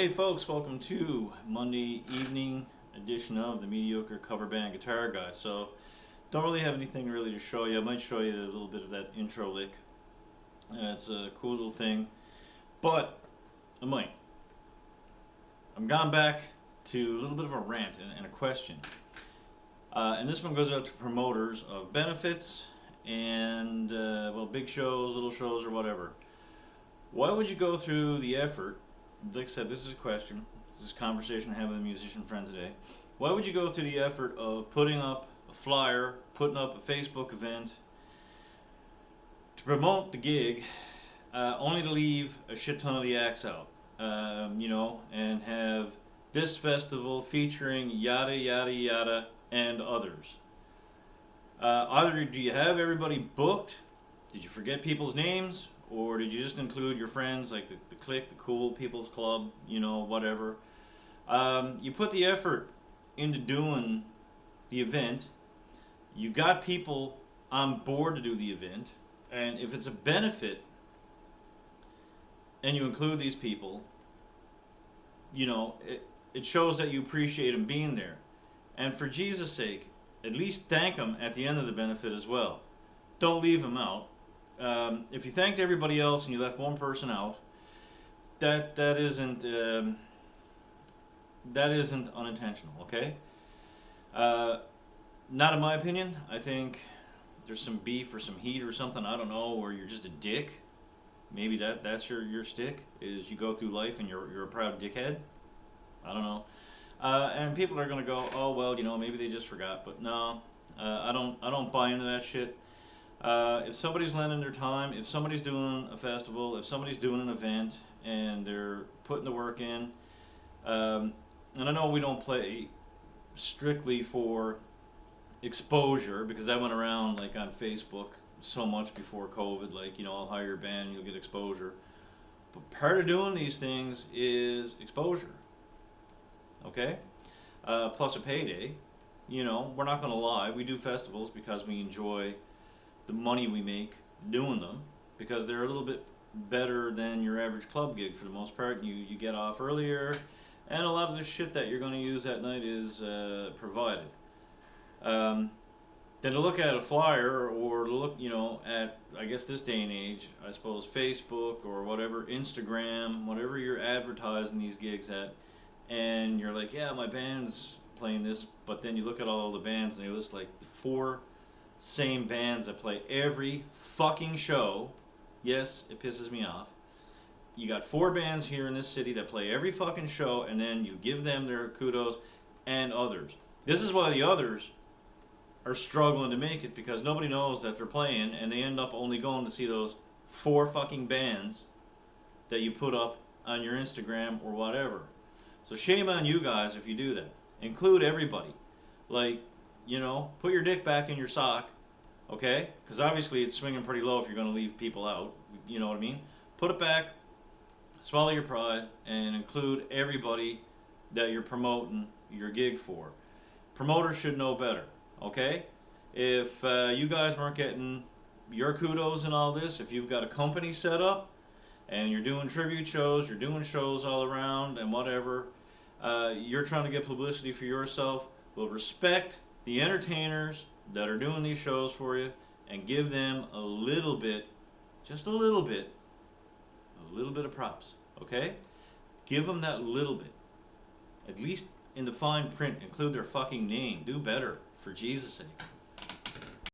Hey folks, welcome to Monday evening edition of the Mediocre Cover Band Guitar Guy. So, don't really have anything really to show you. I might show you a little bit of that intro lick. It's a cool little thing, but I might. I'm gone back to a little bit of a rant and a question. And this one goes out to promoters of benefits and, big shows, little shows, or whatever. Why would you go through the effort? Like I said, this is a question. This is a conversation I have with a musician friend today. Why would you go through the effort of putting up a flyer, putting up a Facebook event to promote the gig, only to leave a shit ton of the acts out? And have this festival featuring yada yada yada and others. Either do you have everybody booked? Did you forget people's names? Or did you just include your friends, like the clique, the cool people's club, whatever? You put the effort into doing the event. You got people on board to do the event. And if it's a benefit and you include these people, it shows that you appreciate them being there. And for Jesus' sake, at least thank them at the end of the benefit as well. Don't leave them out. If you thanked everybody else and you left one person out, that isn't unintentional. Okay. Not in my opinion. I think there's some beef or some heat or something. I don't know, or you're just a dick. Maybe that's your stick. Is you go through life and you're a proud dickhead. I don't know. And people are gonna go, oh well, maybe they just forgot. But no, I don't buy into that shit. If somebody's lending their time, if somebody's doing a festival, if somebody's doing an event, and they're putting the work in, and I know we don't play strictly for exposure, because that went around like on Facebook so much before COVID, like, I'll hire your band and you'll get exposure. But part of doing these things is exposure, okay? Plus a payday. We're not going to lie, we do festivals because we enjoy the money we make doing them, because they're a little bit better than your average club gig for the most part. You get off earlier, and a lot of the shit that you're going to use that night is provided. Then to look at a flyer, or to look, at, I guess this day and age, I suppose Facebook or whatever, Instagram, whatever you're advertising these gigs at, and you're like, yeah, my band's playing this, but then you look at all the bands and they list like the 4 same bands that play every fucking show. Yes, it pisses me off. You got 4 bands here in this city that play every fucking show, and then you give them their kudos, and others. This is why the others are struggling to make it, because nobody knows that they're playing, and they end up only going to see those 4 fucking bands that you put up on your Instagram or whatever. So shame on you guys if you do that. Include everybody. Like, put your dick back in your sock, okay? Because obviously it's swinging pretty low if you're going to leave people out. You know what I mean? Put it back, swallow your pride, and include everybody that you're promoting your gig for. Promoters should know better, okay? If you guys weren't getting your kudos and all this, if you've got a company set up and you're doing tribute shows, you're doing shows all around and whatever, you're trying to get publicity for yourself, well, respect the entertainers that are doing these shows for you, and give them a little bit, just a little bit of props, okay? Give them that little bit. At least in the fine print, include their fucking name. Do better, for Jesus' sake.